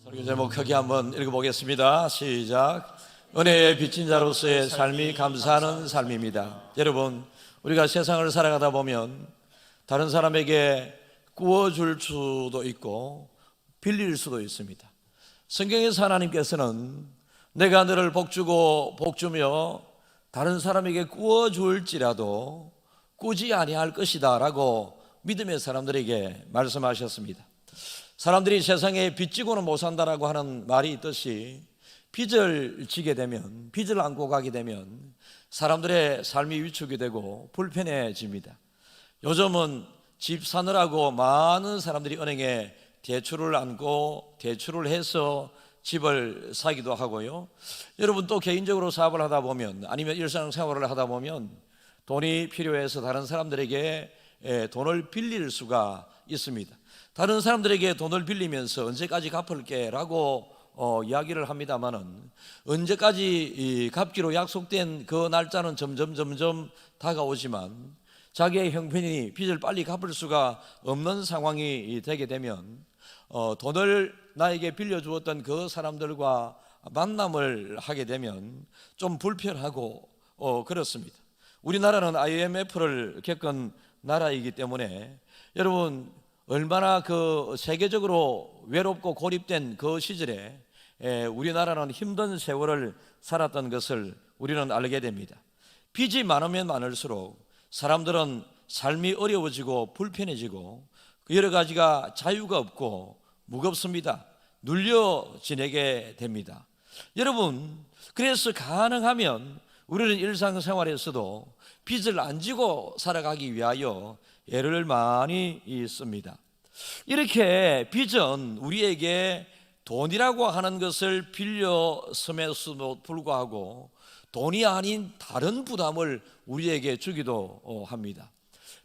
설교 제목 크게 한번 읽어보겠습니다. 시작. 은혜의 빚진 자로서의 삶이 감사하는 삶입니다. 여러분, 우리가 세상을 살아가다 보면 다른 사람에게 구워줄 수도 있고 빌릴 수도 있습니다. 성경에서 하나님께서는 내가 너를 복주고 복주며 다른 사람에게 구워줄지라도 꾸지 아니할 것이다 라고 믿음의 사람들에게 말씀하셨습니다. 사람들이 세상에 빚지고는 못 산다라고 하는 말이 있듯이 빚을 지게 되면, 빚을 안고 가게 되면 사람들의 삶이 위축이 되고 불편해집니다. 요즘은 집 사느라고 많은 사람들이 은행에 대출을 안고 대출을 해서 집을 사기도 하고요. 여러분 또 개인적으로 사업을 하다 보면, 아니면 일상생활을 하다 보면 돈이 필요해서 다른 사람들에게 돈을 빌릴 수가 있습니다. 다른 사람들에게 돈을 빌리면서 언제까지 갚을게 라고 이야기를 합니다마는, 언제까지 갚기로 약속된 그 날짜는 점점 다가오지만 자기의 형편이 빚을 빨리 갚을 수가 없는 상황이 되게 되면 돈을 나에게 빌려주었던 그 사람들과 만남을 하게 되면 좀 불편하고 그렇습니다. 우리나라는 IMF를 겪은 나라이기 때문에 여러분, 얼마나 그 세계적으로 외롭고 고립된 그 시절에 우리나라는 힘든 세월을 살았던 것을 우리는 알게 됩니다. 빚이 많으면 많을수록 사람들은 삶이 어려워지고 불편해지고 여러 가지가 자유가 없고 무겁습니다. 눌려 지내게 됩니다. 여러분, 그래서 가능하면 우리는 일상생활에서도 빚을 안 지고 살아가기 위하여 애를 많이 씁니다. 이렇게 빚은 우리에게 돈이라고 하는 것을 빌려섬에도 불구하고 돈이 아닌 다른 부담을 우리에게 주기도 합니다.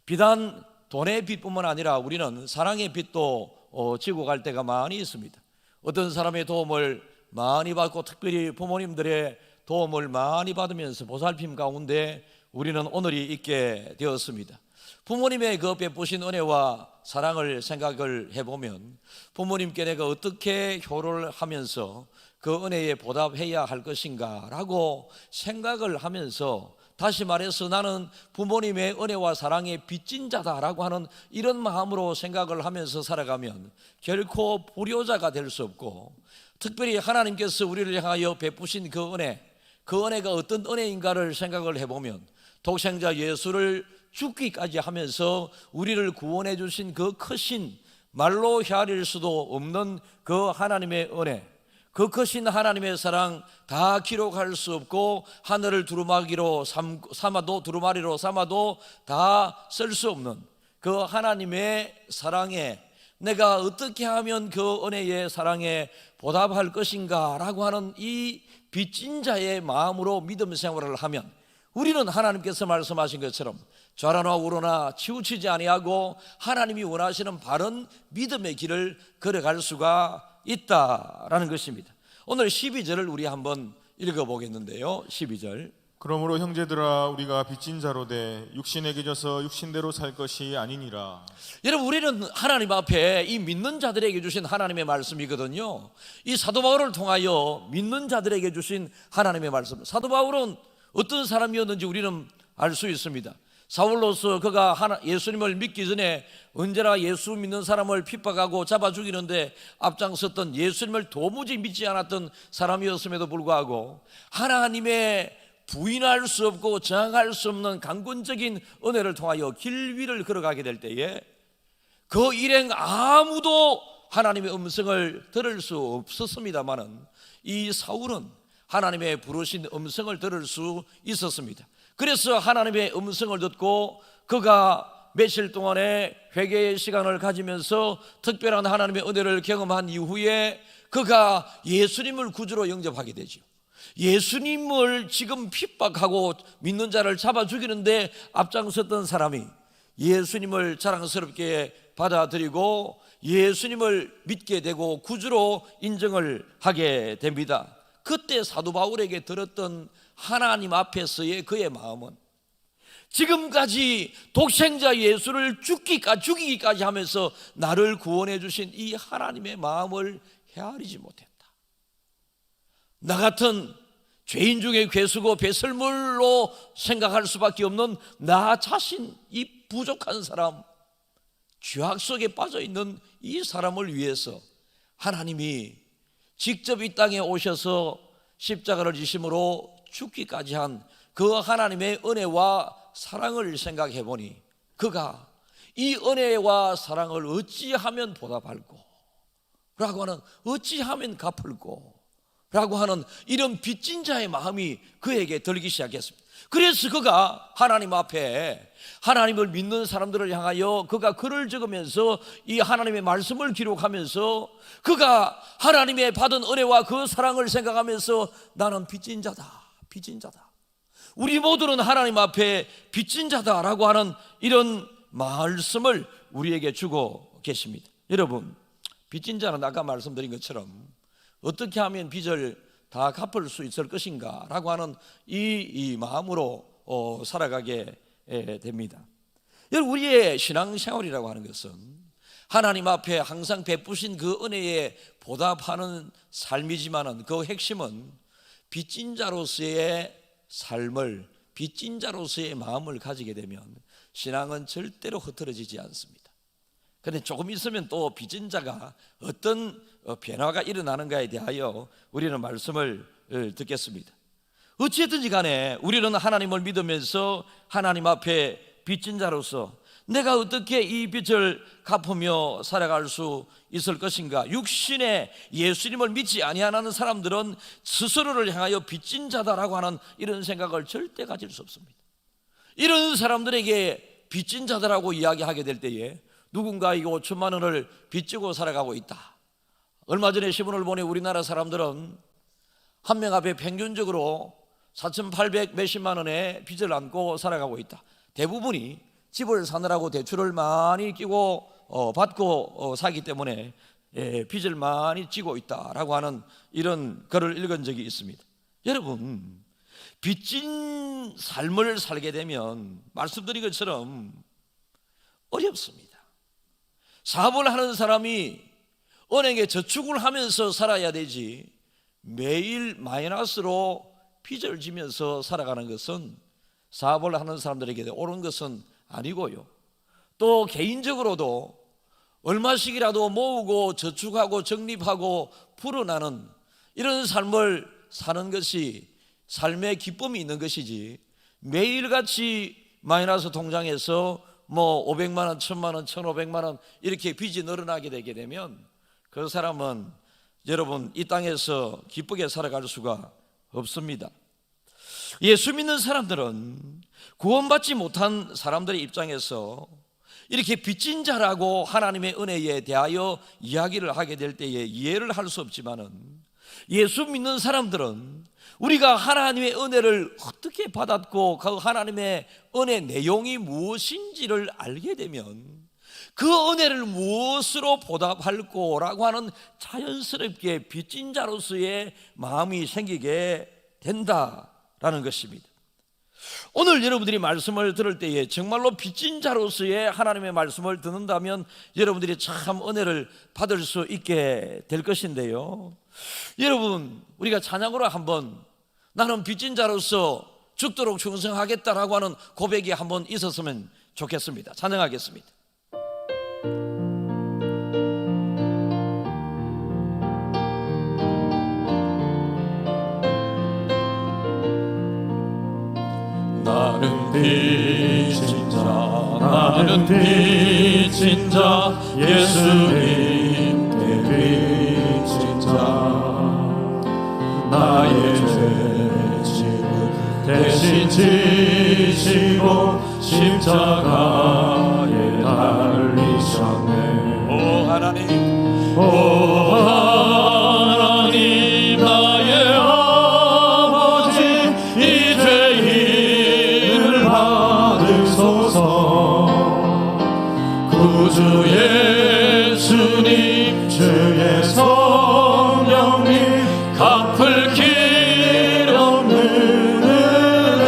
비단 돈의 빚뿐만 아니라 우리는 사랑의 빚도 지고 갈 때가 많이 있습니다. 어떤 사람의 도움을 많이 받고 특별히 부모님들의 도움을 많이 받으면서 보살핌 가운데 우리는 오늘이 있게 되었습니다. 부모님의 그 베푸신 은혜와 사랑을 생각을 해보면 부모님께 내가 어떻게 효를 하면서 그 은혜에 보답해야 할 것인가 라고 생각을 하면서, 다시 말해서 나는 부모님의 은혜와 사랑에 빚진 자다라고 하는 이런 마음으로 생각을 하면서 살아가면 결코 불효자가 될 수 없고, 특별히 하나님께서 우리를 향하여 베푸신 그 은혜가 어떤 은혜인가를 생각을 해보면 독생자 예수를 죽기까지 하면서 우리를 구원해 주신 그 크신, 말로 헤아릴 수도 없는 그 하나님의 은혜, 그 크신 하나님의 사랑 다 기록할 수 없고 하늘을 두루마리로 삼아도 다 쓸 수 없는 그 하나님의 사랑에 내가 어떻게 하면 그 은혜의 사랑에 보답할 것인가 라고 하는 이 빚진 자의 마음으로 믿음 생활을 하면 우리는 하나님께서 말씀하신 것처럼 좌로나 우로나 치우치지 아니하고 하나님이 원하시는 바른 믿음의 길을 걸어갈 수가 있다라는 것입니다. 오늘 12절을 우리 한번 읽어보겠는데요. 12절. 그러므로 형제들아, 우리가 빚진 자로 돼 육신에게 져서 육신대로 살 것이 아니니라. 여러분, 우리는 하나님 앞에 이 믿는 자들에게 주신 하나님의 말씀이거든요. 이 사도 바울을 통하여 믿는 자들에게 주신 하나님의 말씀. 사도 바울은 어떤 사람이었는지 우리는 알 수 있습니다. 사울로서 그가 예수님을 믿기 전에 언제나 예수 믿는 사람을 핍박하고 잡아 죽이는데 앞장섰던, 예수님을 도무지 믿지 않았던 사람이었음에도 불구하고 하나님의 부인할 수 없고 저항할 수 없는 강권적인 은혜를 통하여 길 위를 걸어가게 될 때에 그 일행 아무도 하나님의 음성을 들을 수 없었습니다마는 이 사울은 하나님의 부르신 음성을 들을 수 있었습니다. 그래서 하나님의 음성을 듣고 그가 며칠 동안의 회개의 시간을 가지면서 특별한 하나님의 은혜를 경험한 이후에 그가 예수님을 구주로 영접하게 되죠. 예수님을 지금 핍박하고 믿는 자를 잡아 죽이는데 앞장섰던 사람이 예수님을 자랑스럽게 받아들이고 예수님을 믿게 되고 구주로 인정을 하게 됩니다. 그때 사도 바울에게 들었던 하나님 앞에서의 그의 마음은 지금까지 독생자 예수를 죽이기까지 하면서 나를 구원해 주신 이 하나님의 마음을 헤아리지 못했다. 나 같은 죄인 중에 괴수고 배설물로 생각할 수밖에 없는 나 자신, 이 부족한 사람, 죄악 속에 빠져있는 이 사람을 위해서 하나님이 직접 이 땅에 오셔서 십자가를 지심으로 죽기까지 한 그 하나님의 은혜와 사랑을 생각해 보니 그가 이 은혜와 사랑을 어찌하면 보답할꼬 라고 하는, 어찌하면 갚을꼬 라고 하는 이런 빚진 자의 마음이 그에게 들기 시작했습니다. 그래서 그가 하나님 앞에 하나님을 믿는 사람들을 향하여 그가 글을 적으면서 이 하나님의 말씀을 기록하면서 그가 하나님의 받은 은혜와 그 사랑을 생각하면서 나는 빚진 자다, 빚진 자다, 우리 모두는 하나님 앞에 빚진 자다라고 하는 이런 말씀을 우리에게 주고 계십니다. 여러분, 빚진 자는 아까 말씀드린 것처럼 어떻게 하면 빚을 다 갚을 수 있을 것인가 라고 하는 이 마음으로 살아가게 됩니다. 여러분, 우리의 신앙생활이라고 하는 것은 하나님 앞에 항상 베푸신 그 은혜에 보답하는 삶이지만은 그 핵심은 빚진 자로서의 삶을, 빚진 자로서의 마음을 가지게 되면 신앙은 절대로 흐트러지지 않습니다. 그런데 조금 있으면 또 빚진 자가 어떤 변화가 일어나는가에 대하여 우리는 말씀을 듣겠습니다. 어찌됐든지 간에 우리는 하나님을 믿으면서 하나님 앞에 빚진 자로서 내가 어떻게 이 빚을 갚으며 살아갈 수 있을 것인가. 육신의 예수님을 믿지 아니하는 사람들은 스스로를 향하여 빚진 자다라고 하는 이런 생각을 절대 가질 수 없습니다. 이런 사람들에게 빚진 자다라고 이야기하게 될 때에 누군가에게 5천만 원을 빚지고 살아가고 있다. 얼마 전에 신문을 보니 우리나라 사람들은 한 명 앞에 평균적으로 4,800 몇십만 원의 빚을 안고 살아가고 있다. 대부분이 집을 사느라고 대출을 많이 끼고 받고 사기 때문에 빚을 많이 지고 있다라고 하는 이런 글을 읽은 적이 있습니다. 여러분, 빚진 삶을 살게 되면 말씀드린 것처럼 어렵습니다. 사업을 하는 사람이 은행에 저축을 하면서 살아야 되지 매일 마이너스로 빚을 지면서 살아가는 것은 사업을 하는 사람들에게 옳은 것은 아니고요. 또 개인적으로도 얼마씩이라도 모으고 저축하고 적립하고 불어나는 이런 삶을 사는 것이 삶의 기쁨이 있는 것이지 매일같이 마이너스 통장에서 뭐 500만 원, 1000만 원, 1500만 원 이렇게 빚이 늘어나게 되게 되면 그 사람은 여러분 이 땅에서 기쁘게 살아갈 수가 없습니다. 예수 믿는 사람들은 구원받지 못한 사람들의 입장에서 이렇게 빚진 자라고 하나님의 은혜에 대하여 이야기를 하게 될 때에 이해를 할 수 없지만은 예수 믿는 사람들은 우리가 하나님의 은혜를 어떻게 받았고 그 하나님의 은혜 내용이 무엇인지를 알게 되면 그 은혜를 무엇으로 보답할 거라고 하는 자연스럽게 빚진 자로서의 마음이 생기게 된다라는 것입니다. 오늘 여러분들이 말씀을 들을 때에 정말로 빚진 자로서의 하나님의 말씀을 듣는다면 여러분들이 참 은혜를 받을 수 있게 될 것인데요. 여러분, 우리가 찬양으로 한번 나는 빚진 자로서 죽도록 충성하겠다라고 하는 고백이 한번 있었으면 좋겠습니다. 찬양하겠습니다. 나는 빚진 자, 나는 빚진 자, 예수님께 빚진 자. 나의 죄 짐을 대신 지시고 십자가에 달리셨네. 오 하나님, 오 하나님, 나의 아버지, 이 죄인을 받으소서. 구주 예수님, 주의 성령님, 갚을 길 없는 은혜,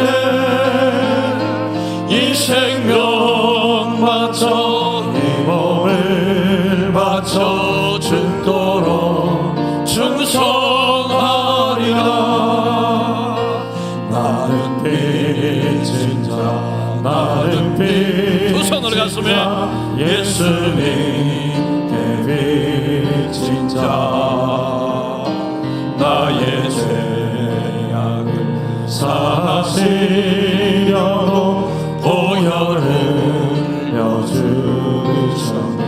이 생명 바쳐 이 몸을 바쳐 죽도록 말씀에 예수님께 빚진 자 나의 죄악을 사하시려고 보혈을 흘려주셨네.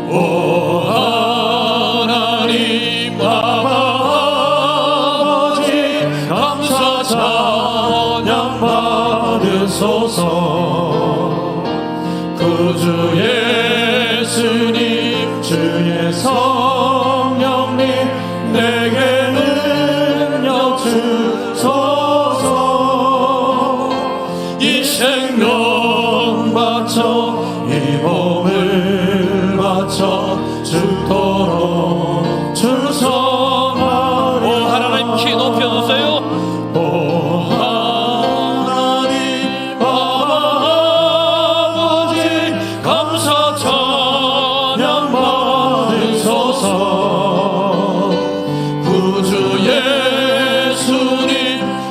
오 하나님 아버지 감사 찬양 받으소서. 구주 예수님 주의 성령님 내게 능력 주소서. 이 생명 바쳐 이 몸을 바쳐 죽도록 충성하리. 오 하나님 키 높여주세요. 오 하나님 아버지 감사 찬양 받으소서. 구주 예수님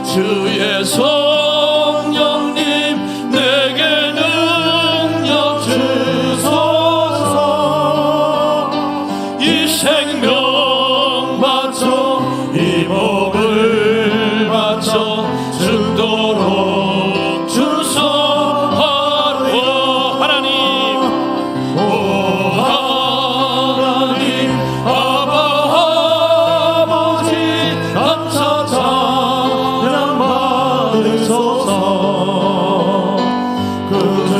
주의 성령님 내게 능력 주소서. 이 생명 바쳐 이 몸을 바쳐 죽도록 충성하리. 오 하나님 오 하나님 아버지 감사 찬양 받으소서. 구주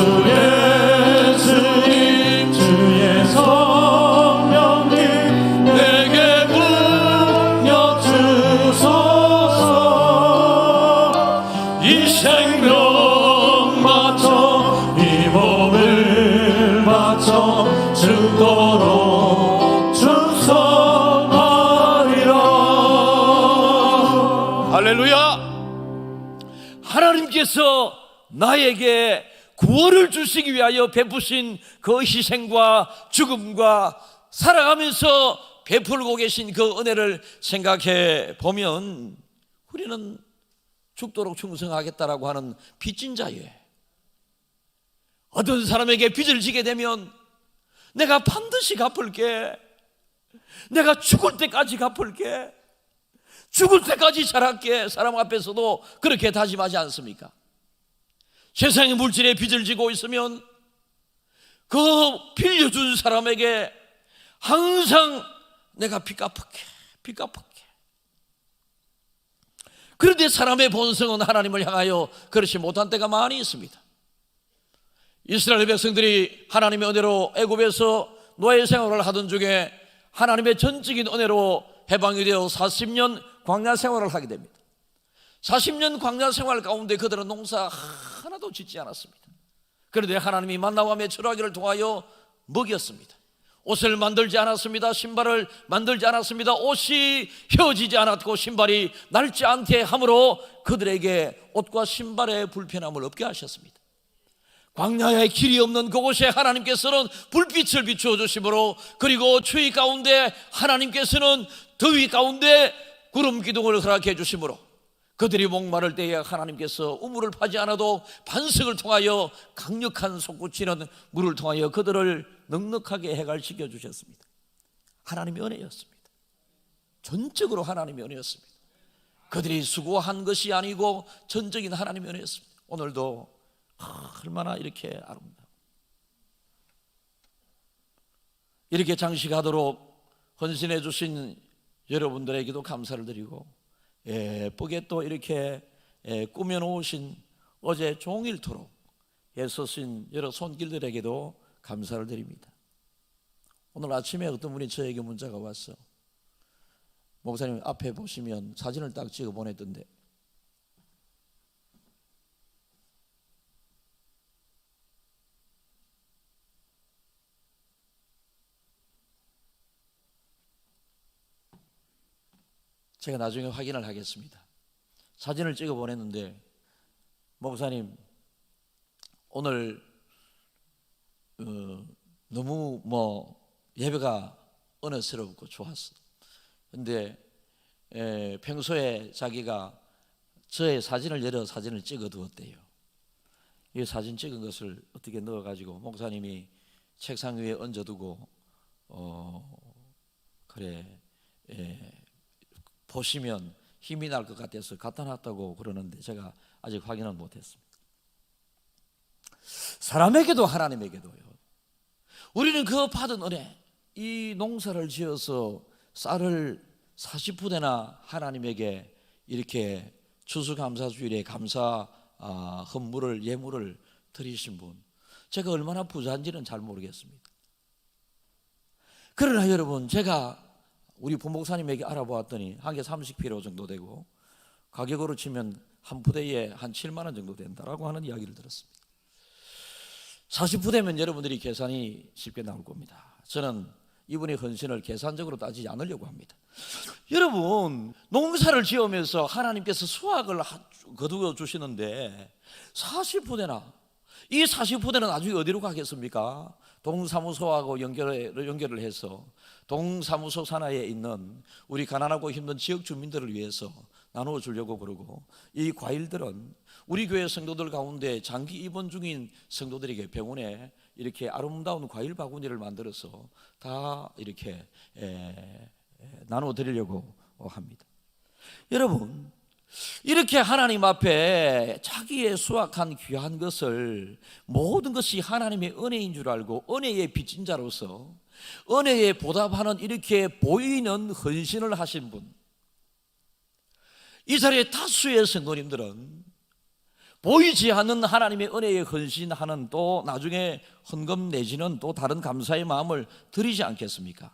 예수님 주의 성령님 내게 능력 주소서. 이 생명 바쳐 이 몸을 바쳐 죽도록 충성하리라. 할렐루야. 하나님께서 나에게 구원을 주시기 위하여 베푸신 그 희생과 죽음과 살아가면서 베풀고 계신 그 은혜를 생각해 보면 우리는 죽도록 충성하겠다라고 하는 빚진 자예요. 어떤 사람에게 빚을 지게 되면 내가 반드시 갚을게, 내가 죽을 때까지 갚을게, 죽을 때까지 잘할게, 사람 앞에서도 그렇게 다짐하지 않습니까? 세상의 물질에 빚을 지고 있으면 그 빌려준 사람에게 항상 내가 빚 갚을게, 빚 갚을게. 그런데 사람의 본성은 하나님을 향하여 그렇지 못한 때가 많이 있습니다. 이스라엘 백성들이 하나님의 은혜로 애굽에서 노예 생활을 하던 중에 하나님의 전적인 은혜로 해방이 되어 40년 광야 생활을 하게 됩니다. 40년 광야 생활 가운데 그들은 농사 하나도 짓지 않았습니다. 그런데 하나님이 만나와 메추라기를 통하여 먹였습니다. 옷을 만들지 않았습니다. 신발을 만들지 않았습니다. 옷이 휘어지지 않았고 신발이 낡지 않게 함으로 그들에게 옷과 신발의 불편함을 없게 하셨습니다. 광야에 길이 없는 그곳에 하나님께서는 불빛을 비추어 주심으로, 그리고 추위 가운데 하나님께서는 더위 가운데 구름 기둥을 허락해 주심으로, 그들이 목마를 때에 하나님께서 우물을 파지 않아도 반석을 통하여 강력한 솟구치는 물을 통하여 그들을 넉넉하게 해갈시켜 주셨습니다. 하나님의 은혜였습니다. 전적으로 하나님의 은혜였습니다. 그들이 수고한 것이 아니고 전적인 하나님의 은혜였습니다. 오늘도 얼마나 이렇게 아름다워, 이렇게 장식하도록 헌신해 주신 여러분들에게도 감사를 드리고, 예쁘게 또 이렇게 꾸며놓으신 어제 종일토록 애쓰신 여러 손길들에게도 감사를 드립니다. 오늘 아침에 어떤 분이 저에게 문자가 왔어. 목사님 앞에 보시면 사진을 딱 찍어 보냈던데, 제가 나중에 확인을 하겠습니다. 사진을 찍어 보냈는데, 목사님 오늘 너무 예배가 은혜스럽고 좋았어. 근데 평소에 자기가 저의 사진을 여러 사진을 찍어 두었대요. 이 사진 찍은 것을 어떻게 넣어가지고 목사님이 책상 위에 얹어두고 그래 보시면 힘이 날 것 같아서 갖다 놨다고 그러는데 제가 아직 확인은 못했습니다. 사람에게도 하나님에게도요. 우리는 그 받은 은혜, 이 농사를 지어서 쌀을 40부대나 하나님에게 이렇게 추수감사주일에 감사 헌물을 예물을 드리신 분, 제가 얼마나 부자인지는 잘 모르겠습니다. 그러나 여러분, 제가 우리 부목사님에게 알아보았더니 한 개 30kg 정도 되고 가격으로 치면 한 부대에 한 7만 원 정도 된다라고 하는 이야기를 들었습니다. 40부대면 여러분들이 계산이 쉽게 나올 겁니다. 저는 이분의 헌신을 계산적으로 따지지 않으려고 합니다. 여러분, 농사를 지으면서 하나님께서 수확을 거두어 주시는데 40부대나, 이 40부대는 나중에 어디로 가겠습니까? 동사무소하고 연결을 해서 동사무소 산하에 있는 우리 가난하고 힘든 지역 주민들을 위해서 나누어 주려고 그러고, 이 과일들은 우리 교회 성도들 가운데 장기 입원 중인 성도들에게 병원에 이렇게 아름다운 과일 바구니를 만들어서 다 이렇게 나누어 드리려고 합니다. 여러분, 이렇게 하나님 앞에 자기의 수확한 귀한 것을, 모든 것이 하나님의 은혜인 줄 알고 은혜의 빚진 자로서 은혜에 보답하는 이렇게 보이는 헌신을 하신 분, 이 자리에 다수의 성도님들은 보이지 않는 하나님의 은혜에 헌신하는, 또 나중에 헌금 내지는 또 다른 감사의 마음을 드리지 않겠습니까?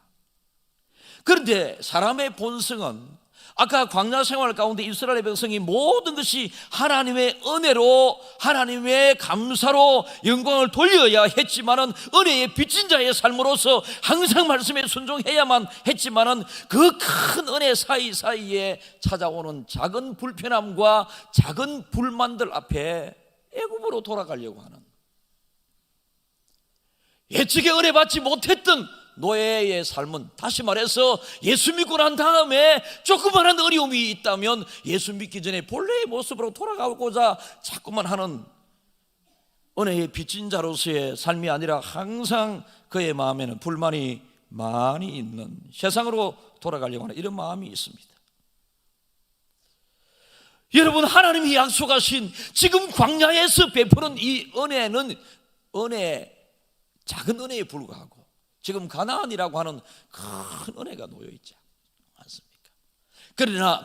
그런데 사람의 본성은, 아까 광야 생활 가운데 이스라엘 백성이 모든 것이 하나님의 은혜로, 하나님의 감사로 영광을 돌려야 했지만은, 은혜의 빚진 자의 삶으로서 항상 말씀에 순종해야만 했지만은, 그 큰 은혜 사이사이에 찾아오는 작은 불편함과 작은 불만들 앞에 애굽으로 돌아가려고 하는, 예측에 은혜 받지 못했던 노예의 삶은, 다시 말해서 예수 믿고 난 다음에 조그마한 어려움이 있다면 예수 믿기 전에 본래의 모습으로 돌아가고자 자꾸만 하는 은혜의 빚진 자로서의 삶이 아니라, 항상 그의 마음에는 불만이 많이 있는, 세상으로 돌아가려고 하는 이런 마음이 있습니다. 여러분, 하나님이 약속하신 지금 광야에서 베푸는 이 은혜는 작은 은혜에 불과하고, 지금 가나안이라고 하는 큰 은혜가 놓여 있지 않습니까?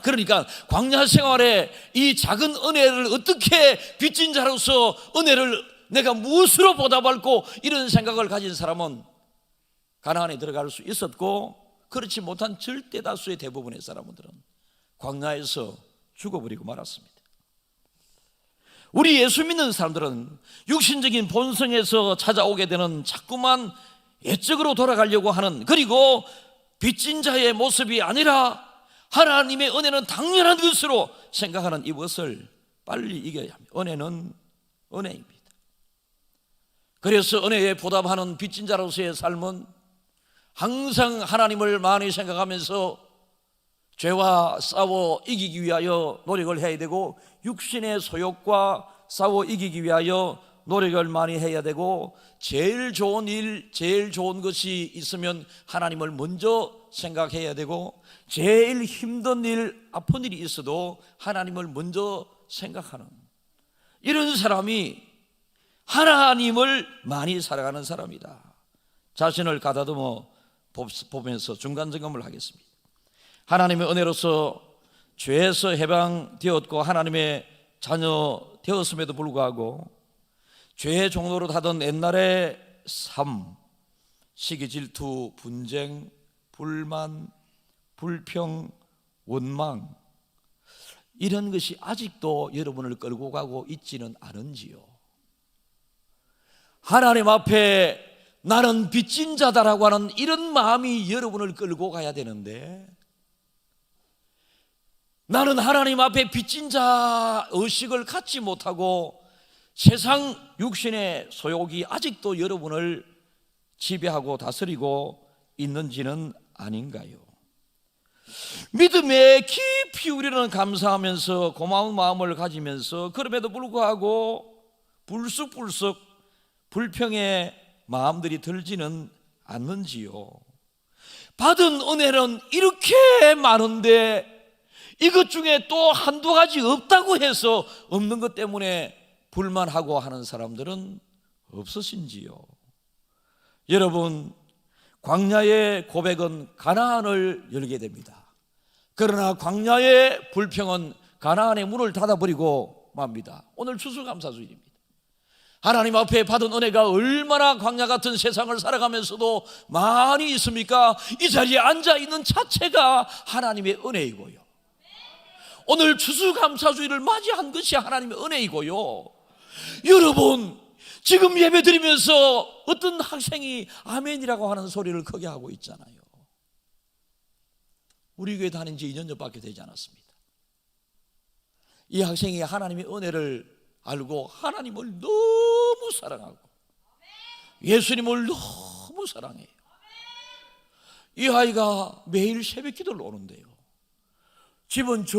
그러니까 광야 생활에 이 작은 은혜를 어떻게 빚진 자로서 은혜를 내가 무엇으로 보답할고, 이런 생각을 가진 사람은 가나안에 들어갈 수 있었고, 그렇지 못한 절대 다수의 대부분의 사람들은 광야에서 죽어버리고 말았습니다. 우리 예수 믿는 사람들은 육신적인 본성에서 찾아오게 되는 자꾸만 옛적으로 돌아가려고 하는, 그리고 빚진 자의 모습이 아니라 하나님의 은혜는 당연한 것으로 생각하는 이것을 빨리 이겨야 합니다. 은혜는 은혜입니다. 그래서 은혜에 보답하는 빚진 자로서의 삶은 항상 하나님을 많이 생각하면서 죄와 싸워 이기기 위하여 노력을 해야 되고, 육신의 소욕과 싸워 이기기 위하여 노력을 많이 해야 되고, 제일 좋은 일, 제일 좋은 것이 있으면 하나님을 먼저 생각해야 되고, 제일 힘든 일, 아픈 일이 있어도 하나님을 먼저 생각하는, 이런 사람이 하나님을 많이 사랑하는 사람이다. 자신을 가다듬어 보면서 중간 점검을 하겠습니다. 하나님의 은혜로서 죄에서 해방되었고 하나님의 자녀 되었음에도 불구하고, 죄의 종로로 타던 옛날의 삶, 시기, 질투, 분쟁, 불만, 불평, 원망, 이런 것이 아직도 여러분을 끌고 가고 있지는 않은지요? 하나님 앞에 나는 빚진 자다라고 하는 이런 마음이 여러분을 끌고 가야 되는데, 나는 하나님 앞에 빚진 자 의식을 갖지 못하고 세상 육신의 소욕이 아직도 여러분을 지배하고 다스리고 있는지는 아닌가요? 믿음에 깊이 우리는 감사하면서 고마운 마음을 가지면서, 그럼에도 불구하고 불쑥불쑥 불평의 마음들이 들지는 않는지요? 받은 은혜는 이렇게 많은데 이것 중에 또 한두 가지 없다고 해서 없는 것 때문에 불만하고 하는 사람들은 없으신지요? 여러분, 광야의 고백은 가나안을 열게 됩니다. 그러나 광야의 불평은 가나안의 문을 닫아버리고 맙니다. 오늘 추수감사주일입니다. 하나님 앞에 받은 은혜가 얼마나 광야 같은 세상을 살아가면서도 많이 있습니까? 이 자리에 앉아있는 자체가 하나님의 은혜이고요, 오늘 추수감사주일을 맞이한 것이 하나님의 은혜이고요. 여러분, 지금 예배 드리면서 어떤 학생이 아멘이라고 하는 소리를 크게 하고 있잖아요. 우리 교회 다닌 지 2년 전밖에 되지 않았습니다. 이 학생이 하나님의 은혜를 알고 하나님을 너무 사랑하고 예수님을 너무 사랑해요. 이 아이가 매일 새벽 기도를 오는데요, 집은 저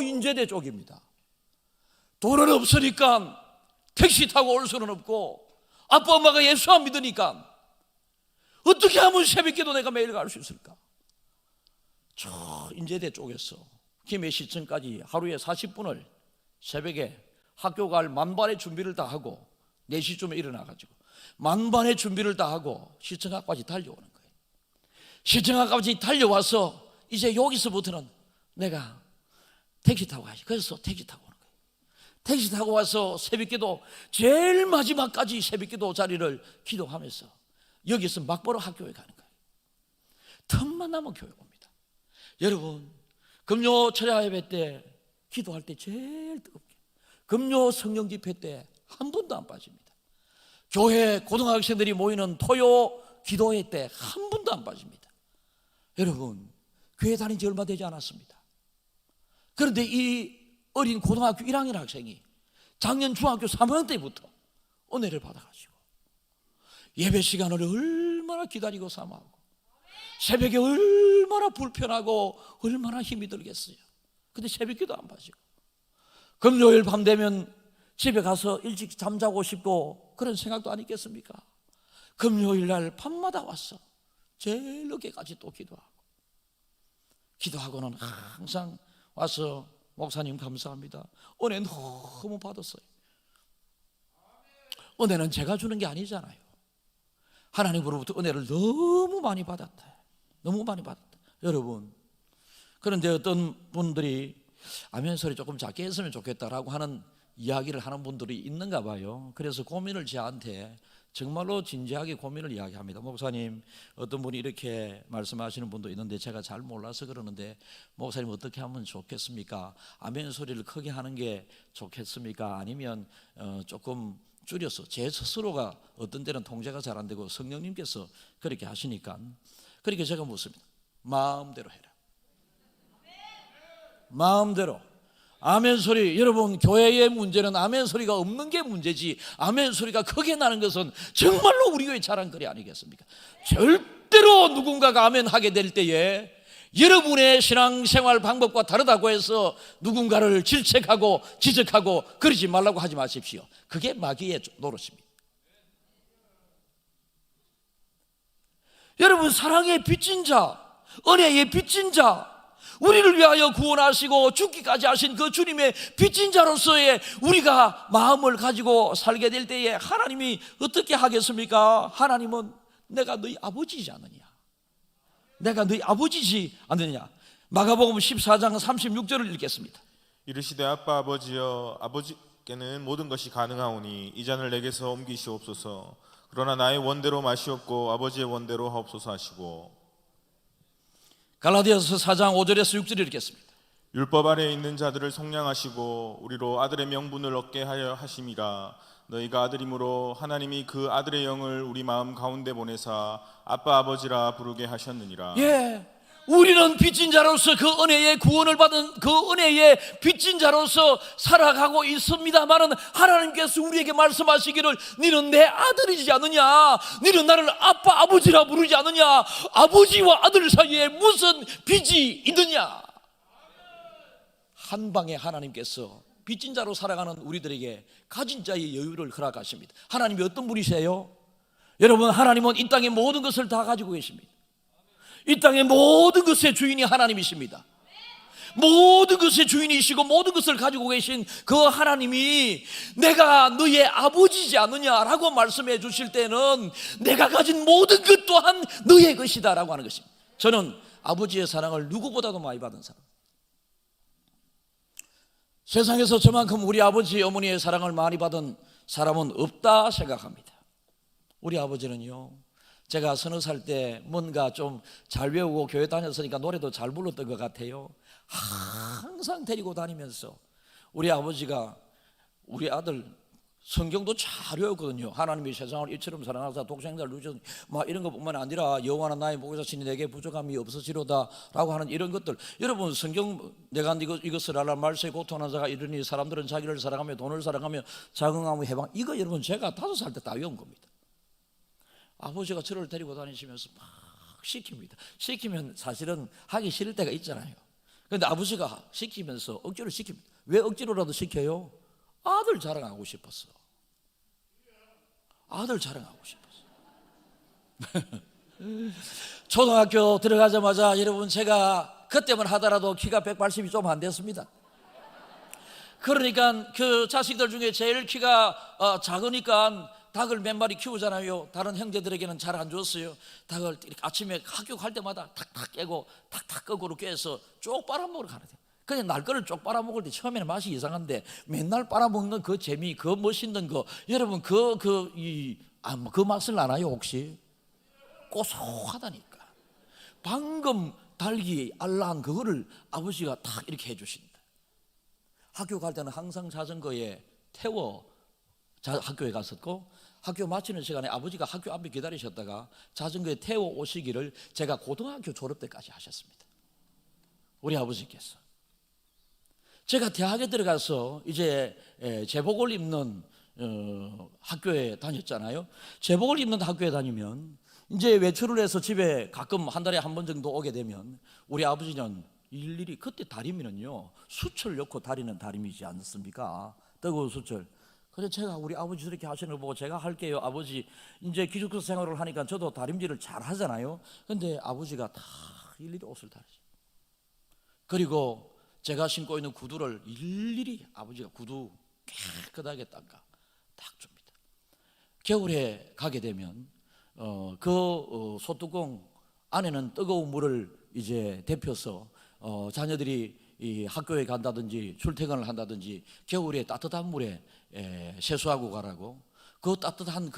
인제대 쪽입니다. 돈은 없으니까 택시 타고 올 수는 없고 아빠 엄마가 예수 안 믿으니까 어떻게 하면 새벽 기도 내가 매일 갈 수 있을까? 저 인제대 쪽에서 김해시청까지 하루에 40분을 새벽에 학교 갈 만반의 준비를 다 하고 4시쯤에 일어나가지고 만반의 준비를 다 하고 시청학까지 달려오는 거예요. 시청학까지 달려와서 이제 여기서부터는 내가 택시 타고 가야지. 그래서 택시 타고 오는 거예요. 택시 타고 와서 새벽기도 제일 마지막까지 새벽기도 자리를 기도하면서 여기서 막바로 학교에 가는 거예요. 틈만 나면 교회 옵니다. 여러분, 금요 철야 예배 때 기도할 때 제일 뜨겁게, 금요 성령 집회 때 한 번도 안 빠집니다. 교회 고등학생들이 모이는 토요 기도회 때 한 번도 안 빠집니다. 여러분, 교회 다닌 지 얼마 되지 않았습니다. 그런데 이 어린 고등학교 1학년 학생이 작년 중학교 3학년 때부터 은혜를 받아가지고 예배 시간을 얼마나 기다리고 사모하고 새벽에 얼마나 불편하고 얼마나 힘이 들겠어요. 근데 새벽기도 안 빠지고 금요일 밤 되면 집에 가서 일찍 잠자고 싶고 그런 생각도 안 있겠습니까? 금요일 날 밤마다 와서 제일 늦게까지 또 기도하고는 항상 와서 목사님 감사합니다, 은혜 너무 받았어요. 은혜는 제가 주는 게 아니잖아요. 하나님으로부터 은혜를 너무 많이 받았다. 너무 많이 받았다. 여러분, 그런데 어떤 분들이 아멘 소리 조금 작게 했으면 좋겠다라고 하는 이야기를 하는 분들이 있는가 봐요. 그래서 고민을 저한테 정말로 진지하게 고민을 이야기합니다. 목사님, 어떤 분이 이렇게 말씀하시는 분도 있는데 제가 잘 몰라서 그러는데 목사님 어떻게 하면 좋겠습니까? 아멘 소리를 크게 하는 게 좋겠습니까? 아니면 조금 줄여서, 제 스스로가 어떤 때는 통제가 잘 안 되고 성령님께서 그렇게 하시니까 그렇게 제가 묻습니다. 마음대로 해라. 마음대로. 아멘 소리, 여러분, 교회의 문제는 아멘 소리가 없는 게 문제지 아멘 소리가 크게 나는 것은 정말로 우리 교회 자랑거리 아니겠습니까? 절대로 누군가가 아멘 하게 될 때에 여러분의 신앙생활 방법과 다르다고 해서 누군가를 질책하고 지적하고 그러지 말라고 하지 마십시오. 그게 마귀의 노릇입니다. 여러분, 사랑의 빚진 자, 은혜의 빚진 자, 우리를 위하여 구원하시고 죽기까지 하신 그 주님의 빚진 자로서의 우리가 마음을 가지고 살게 될 때에 하나님이 어떻게 하겠습니까? 하나님은 내가 너희 아버지지 않느냐, 내가 너희 아버지지 않느냐. 마가복음 14장 36절을 읽겠습니다. 이르시되 아빠 아버지여, 아버지께는 모든 것이 가능하오니 이 잔을 내게서 옮기시옵소서. 그러나 나의 원대로 마시옵고 아버지의 원대로 하옵소서 하시고. 갈라디아서 4장 5절에서 6절 읽겠습니다. 율법 아래에 있는 자들을 속량하시고 우리로 아들의 명분을 얻게 하려 하심이라. 너희가 아들이므로 하나님이 그 아들의 영을 우리 마음 가운데 보내사 아빠 아버지라 부르게 하셨느니라. 예, 우리는 빚진 자로서 그 은혜의 구원을 받은 그 은혜의 빚진 자로서 살아가고 있습니다만은 하나님께서 우리에게 말씀하시기를 너는 내 아들이지 않느냐, 너는 나를 아빠 아버지라 부르지 않느냐, 아버지와 아들 사이에 무슨 빚이 있느냐. 한 방에 하나님께서 빚진 자로 살아가는 우리들에게 가진 자의 여유를 허락하십니다. 하나님이 어떤 분이세요? 여러분, 하나님은 이 땅의 모든 것을 다 가지고 계십니다. 이 땅의 모든 것의 주인이 하나님이십니다. 모든 것의 주인이시고 모든 것을 가지고 계신 그 하나님이 내가 너의 아버지지 않느냐라고 말씀해 주실 때는 내가 가진 모든 것 또한 너의 것이다 라고 하는 것입니다. 저는 아버지의 사랑을 누구보다도 많이 받은 사람, 세상에서 저만큼 우리 아버지 어머니의 사랑을 많이 받은 사람은 없다 생각합니다. 우리 아버지는요, 제가 30살 때 뭔가 좀 잘 배우고 교회 다녔으니까 노래도 잘 불렀던 것 같아요. 항상 데리고 다니면서 우리 아버지가 우리 아들 성경도 잘 외웠거든요. 하나님이 세상을 이처럼 사랑하사 독생자를 주셨 막 이런 것뿐만 아니라 여호와는 나의 목자시니 내게 부족함이 없으시로다 라고 하는 이런 것들, 여러분 성경 내가 이것을 알아 말세에 고통하는 자가 이르니 사람들은 자기를 사랑하며 돈을 사랑하며 자긍하며 해방, 이거 여러분 제가 5살 때 다 외운 겁니다. 아버지가 저를 데리고 다니시면서 막 시킵니다. 시키면 사실은 하기 싫을 때가 있잖아요. 그런데 아버지가 시키면서 억지로 시킵니다. 왜 억지로라도 시켜요? 아들 자랑하고 싶었어. 아들 자랑하고 싶었어. 초등학교 들어가자마자 여러분 제가 그때만 하더라도 키가 180이 좀 안 됐습니다. 그러니까 그 자식들 중에 제일 키가 작으니까 닭을 몇 마리 키우잖아요. 다른 형제들에게는 잘 안 줬어요. 닭을 이렇게 아침에 학교 갈 때마다 탁탁 깨고 탁탁 거꾸로 깨서 쪽 빨아먹으러 가야 돼요. 그냥 날 거를 쪽 빨아먹을 때 처음에는 맛이 이상한데 맨날 빨아먹는 그 재미, 그 멋있는 거, 여러분 그 맛을 아나요 혹시? 고소하다니까. 방금 달기 알라한 그거를 아버지가 탁 이렇게 해주신다. 학교 갈 때는 항상 자전거에 태워 학교에 갔었고, 학교 마치는 시간에 아버지가 학교 앞에 기다리셨다가 자전거에 태워 오시기를 제가 고등학교 졸업 때까지 하셨습니다. 우리 아버지께서. 제가 대학에 들어가서 이제 제복을 입는 학교에 다녔잖아요. 제복을 입는 학교에 다니면 이제 외출을 해서 집에 가끔 한 달에 한 번 정도 오게 되면 우리 아버지는 일일이, 그때 다리미는요 수철 넣고 다리는 다리미지 않습니까? 뜨거운 수철. 그래서 제가 우리 아버지 저렇게 하시는 걸 보고 제가 할게요. 아버지 이제 기숙사 생활을 하니까 저도 다림질을 잘 하잖아요. 근데 아버지가 다 일일이 옷을 다리죠. 그리고 제가 신고 있는 구두를 일일이 아버지가 구두 깨끗하게 닦아 딱 줍니다. 겨울에 가게 되면 소뚜껑 안에는 뜨거운 물을 이제 데펴서 자녀들이 이 학교에 간다든지 출퇴근을 한다든지 겨울에 따뜻한 물에 세수하고 가라고 그 따뜻한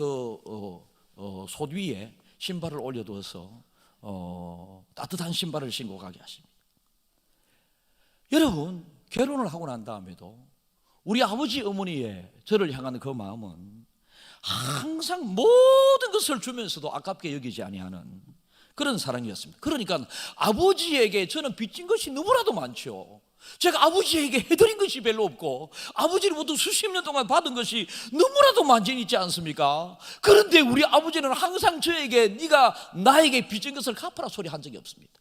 솥 위에 신발을 올려두어서 따뜻한 신발을 신고 가게 하십니다. 여러분, 결혼을 하고 난 다음에도 우리 아버지 어머니의 저를 향하는 그 마음은 항상 모든 것을 주면서도 아깝게 여기지 아니하는 그런 사랑이었습니다. 그러니까 아버지에게 저는 빚진 것이 너무나도 많죠. 제가 아버지에게 해드린 것이 별로 없고 아버지로부터 수십 년 동안 받은 것이 너무나도 많이 있지 않습니까? 그런데 우리 아버지는 항상 저에게 네가 나에게 빚진 것을 갚아라 소리 한 적이 없습니다.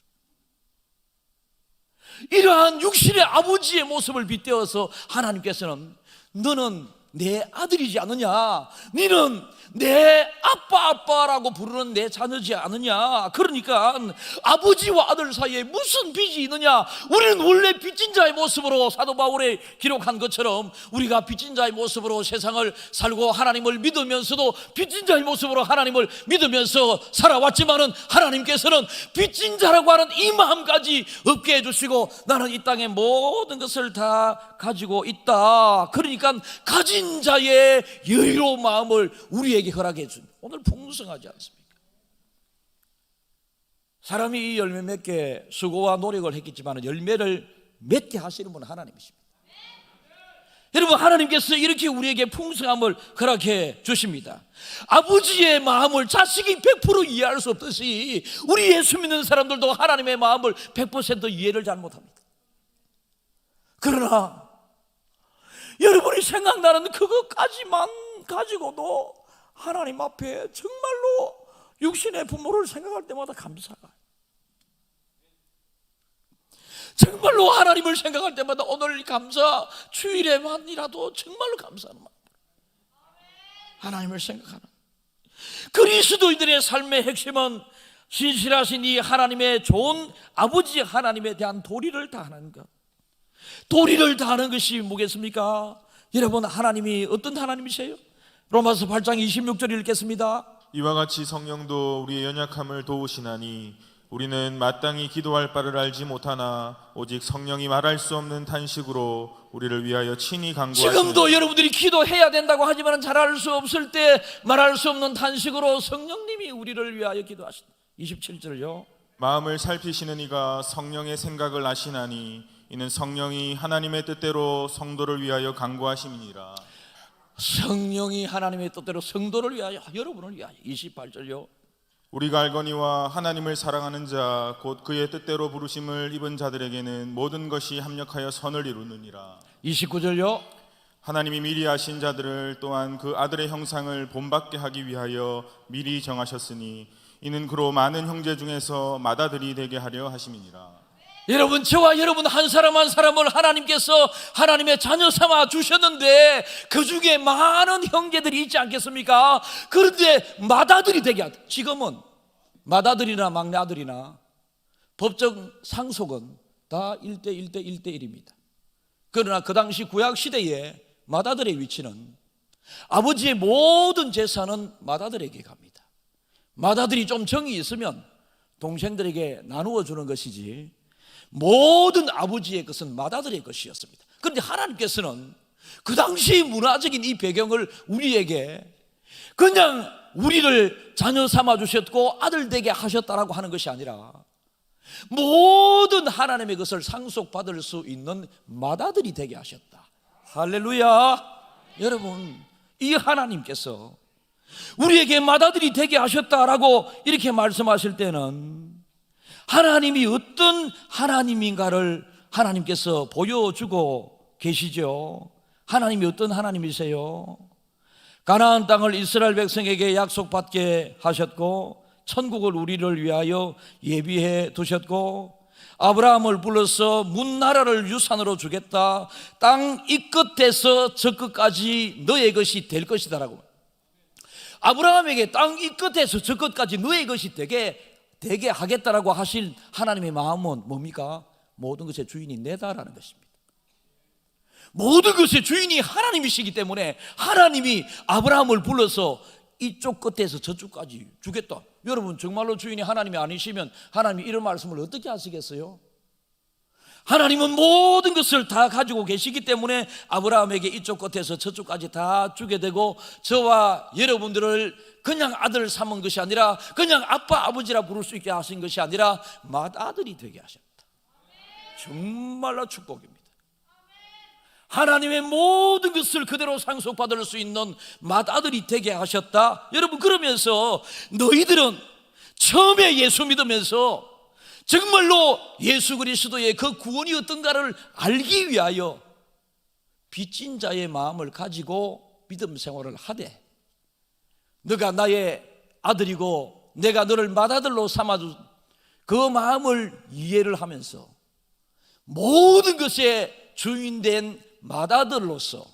이러한 육신의 아버지의 모습을 빗대어서 하나님께서는 너는 내 아들이지 않느냐, 너는 내 아빠라고 부르는 내 자녀지 않느냐. 그러니까 아버지와 아들 사이에 무슨 빚이 있느냐. 우리는 원래 빚진 자의 모습으로 사도 바울이 기록한 것처럼 우리가 빚진 자의 모습으로 세상을 살고 하나님을 믿으면서도 빚진 자의 모습으로 하나님을 믿으면서 살아왔지만은 하나님께서는 빚진 자라고 하는 이 마음까지 없게 해주시고 나는 이 땅의 모든 것을 다 가지고 있다. 그러니까 가진 자의 여유로운 마음을 우리에게 허락해 준, 오늘 풍성하지 않습니까? 사람이 이 열매 맺게 수고와 노력을 했겠지만 열매를 맺게 하시는 분은 하나님이십니다. 여러분, 하나님께서 이렇게 우리에게 풍성함을 허락해 주십니다. 아버지의 마음을 자식이 100% 이해할 수 없듯이 우리 예수 믿는 사람들도 하나님의 마음을 100% 이해를 잘 못합니다. 그러나 여러분이 생각나는 그것까지만 가지고도 하나님 앞에 정말로 육신의 부모를 생각할 때마다 감사가. 정말로 하나님을 생각할 때마다 오늘 감사 주일에만이라도 정말로 감사하는 마음, 하나님을 생각하는 그리스도인들의 삶의 핵심은 신실하신 이 하나님의 좋은 아버지 하나님에 대한 도리를 다하는 것. 도리를 다하는 것이 뭐겠습니까? 여러분, 하나님이 어떤 하나님이세요? 로마서 8장 26절 읽겠습니다. 이와 같이 성령도 우리의 연약함을 도우시나니 우리는 마땅히 기도할 바를 알지 못하나 오직 성령이 말할 수 없는 탄식으로 우리를 위하여 친히 간구하시니. 지금도 여러분들이 기도해야 된다고 하지만 잘할 수 없을 때 말할 수 없는 탄식으로 성령님이 우리를 위하여 기도하신다. 27절요. 마음을 살피시는 이가 성령의 생각을 아시나니 이는 성령이 하나님의 뜻대로 성도를 위하여 간구하심이니라. 성령이 하나님의 뜻대로 성도를 위하여, 여러분을 위하여. 28절요. 우리가 알거니와 하나님을 사랑하는 자 곧 그의 뜻대로 부르심을 입은 자들에게는 모든 것이 합력하여 선을 이루느니라. 29절요. 하나님이 미리 아신 자들을 또한 그 아들의 형상을 본받게 하기 위하여 미리 정하셨으니 이는 그로 많은 형제 중에서 맏아들이 되게 하려 하심이니라. 여러분, 저와 여러분 한 사람 한 사람을 하나님께서 하나님의 자녀 삼아 주셨는데 그 중에 많은 형제들이 있지 않겠습니까? 그런데 맏아들이 되게 하다. 지금은 맏아들이나 막내아들이나 법적 상속은 다 1대1입니다. 그러나 그 당시 구약시대에 맏아들의 위치는 아버지의 모든 재산은 맏아들에게 갑니다. 맏아들이 좀 정이 있으면 동생들에게 나누어 주는 것이지 모든 아버지의 것은 맏아들의 것이었습니다. 그런데 하나님께서는 그 당시 문화적인 이 배경을 우리에게 그냥 우리를 자녀 삼아 주셨고 아들 되게 하셨다라고 하는 것이 아니라 모든 하나님의 것을 상속받을 수 있는 맏아들이 되게 하셨다. 할렐루야. 여러분, 이 하나님께서 우리에게 맏아들이 되게 하셨다라고 이렇게 말씀하실 때는 하나님이 어떤 하나님인가를 하나님께서 보여주고 계시죠. 하나님이 어떤 하나님이세요? 가나안 땅을 이스라엘 백성에게 약속받게 하셨고 천국을 우리를 위하여 예비해 두셨고 아브라함을 불러서 문나라를 유산으로 주겠다. 땅 이 끝에서 저 끝까지 너의 것이 될 것이다라고. 아브라함에게 땅 이 끝에서 저 끝까지 너의 것이 되게 하겠다라고 하신 하나님의 마음은 뭡니까? 모든 것의 주인이 내다라는 것입니다. 모든 것의 주인이 하나님이시기 때문에 하나님이 아브라함을 불러서 이쪽 끝에서 저쪽까지 주겠다. 여러분, 정말로 주인이 하나님이 아니시면 하나님이 이런 말씀을 어떻게 하시겠어요? 하나님은 모든 것을 다 가지고 계시기 때문에 아브라함에게 이쪽 끝에서 저쪽까지 다 주게 되고 저와 여러분들을 그냥 아들 삼은 것이 아니라 그냥 아빠 아버지라 부를 수 있게 하신 것이 아니라 맏아들이 되게 하셨다. 정말로 축복입니다. 하나님의 모든 것을 그대로 상속받을 수 있는 맏아들이 되게 하셨다. 여러분, 그러면서 너희들은 처음에 예수 믿으면서 정말로 예수 그리스도의 그 구원이 어떤가를 알기 위하여 빚진 자의 마음을 가지고 믿음 생활을 하되 너가 나의 아들이고 내가 너를 맏아들로 삼아준 그 마음을 이해를 하면서 모든 것의 주인된 맏아들로서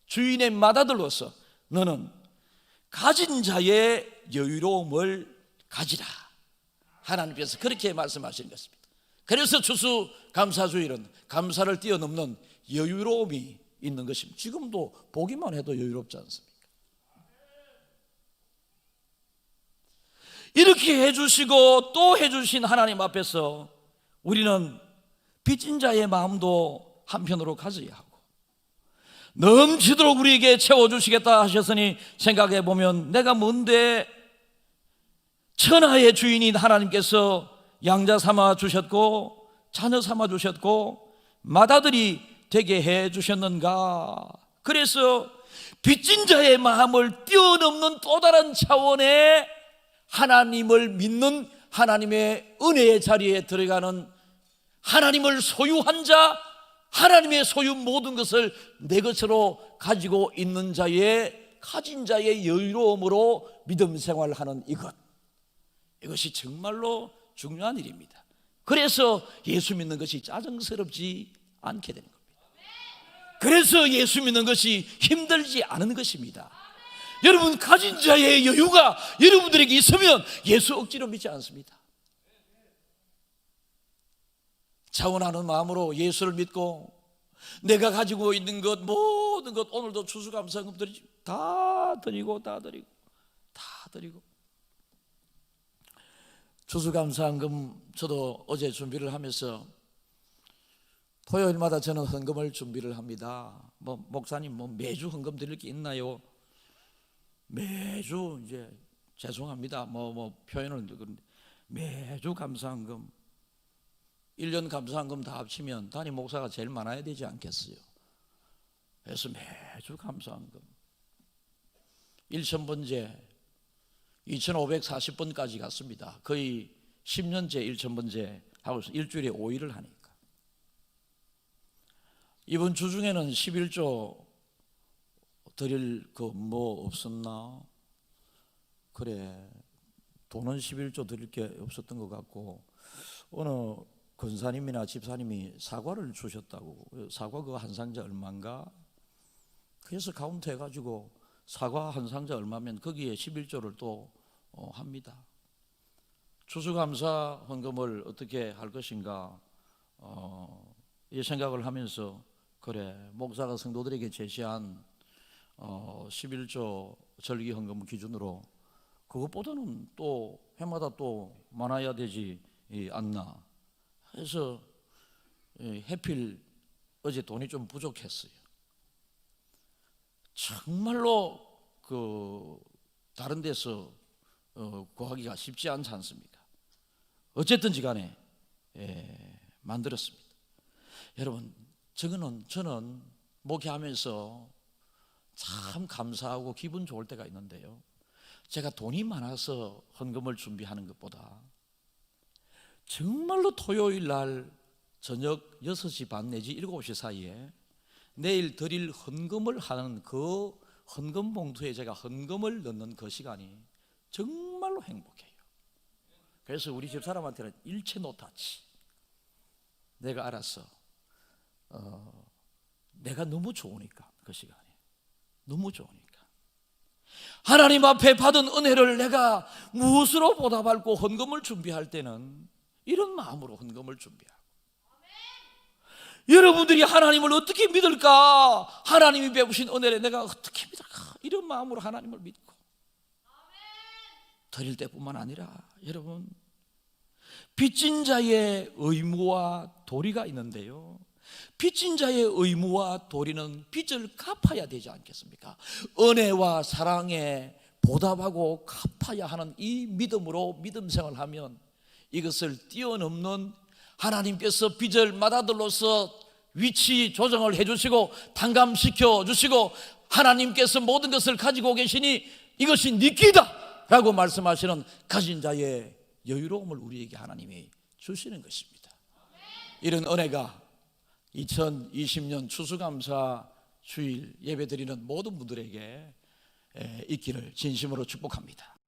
주인의 맏아들로서 너는 가진 자의 여유로움을 가지라. 하나님께서 그렇게 말씀하시는 것입니다. 그래서 추수감사주일은 감사를 뛰어넘는 여유로움이 있는 것입니다. 지금도 보기만 해도 여유롭지 않습니까? 이렇게 해주시고 또 해주신 하나님 앞에서 우리는 빚진 자의 마음도 한편으로 가져야 하고 넘치도록 우리에게 채워주시겠다 하셨으니 생각해 보면 내가 뭔데 천하의 주인인 하나님께서 양자 삼아 주셨고 자녀 삼아 주셨고 맏아들이 되게 해 주셨는가. 그래서 빚진 자의 마음을 뛰어넘는 또 다른 차원의 하나님을 믿는 하나님의 은혜의 자리에 들어가는 하나님을 소유한 자, 하나님의 소유 모든 것을 내 것으로 가지고 있는 자의 가진 자의 여유로움으로 믿음 생활을 하는 이것이 정말로 중요한 일입니다. 그래서 예수 믿는 것이 짜증스럽지 않게 되는 겁니다. 그래서 예수 믿는 것이 힘들지 않은 것입니다. 여러분, 가진 자의 여유가 여러분들에게 있으면 예수 억지로 믿지 않습니다. 자원하는 마음으로 예수를 믿고 내가 가지고 있는 것 모든 것, 오늘도 추수감사금 드리지, 다 드리고 추수감사금 저도 어제 준비를 하면서 토요일마다 저는 헌금을 준비를 합니다. 목사님 매주 헌금 드릴 게 있나요? 매주 이제 죄송합니다. 표현을 그런데 매주 감사헌금 1년 감사헌금 다 합치면 단임 목사가 제일 많아야 되지 않겠어요? 그래서 매주 감사헌금 1,000번째 2,540번까지 갔습니다. 거의 10년째 1,000번째 하고 일주일에 5일을 하니까. 이번 주 중에는 11조 드릴 거 뭐 없었나? 그래, 돈은 11조 드릴 게 없었던 것 같고, 어느 권사님이나 집사님이 사과를 주셨다고. 사과 그거 한 상자 얼마인가? 그래서 카운트 해가지고 사과 한 상자 얼마면 거기에 11조를 또 합니다. 추수감사 헌금을 어떻게 할 것인가 이 생각을 하면서, 그래, 목사가 성도들에게 제시한 11조 절기 헌금 기준으로 그것보다는 또 해마다 또 많아야 되지 않나 해서 해필 어제 돈이 좀 부족했어요. 정말로 다른 데서 구하기가 쉽지 않지 않습니까? 어쨌든지 간에 만들었습니다. 여러분, 저는 목회하면서 참 감사하고 기분 좋을 때가 있는데요, 제가 돈이 많아서 헌금을 준비하는 것보다 정말로 토요일 날 저녁 6시 반 내지 7시 사이에 내일 드릴 헌금을 하는 그 헌금 봉투에 제가 헌금을 넣는 그 시간이 정말로 행복해요. 그래서 우리 집 사람한테는 일체 노타치. 내가 알았어. 내가 너무 좋으니까, 그 시간이 너무 좋으니까 하나님 앞에 받은 은혜를 내가 무엇으로 보답하고 헌금을 준비할 때는 이런 마음으로 헌금을 준비하고, 여러분들이 하나님을 어떻게 믿을까? 하나님이 베푸신 은혜를 내가 어떻게 믿을까? 이런 마음으로 하나님을 믿고 드릴 때뿐만 아니라, 여러분, 빚진 자의 의무와 도리가 있는데요, 빚진 자의 의무와 도리는 빚을 갚아야 되지 않겠습니까? 은혜와 사랑에 보답하고 갚아야 하는 이 믿음으로 믿음 생활하면 이것을 뛰어넘는, 하나님께서 빚을 맏아들로서 위치 조정을 해주시고 탕감시켜 주시고 하나님께서 모든 것을 가지고 계시니 이것이 네 끼다 라고 말씀하시는 가진 자의 여유로움을 우리에게 하나님이 주시는 것입니다. 이런 은혜가 2020년 추수감사 주일 예배드리는 모든 분들에게 있기를 진심으로 축복합니다.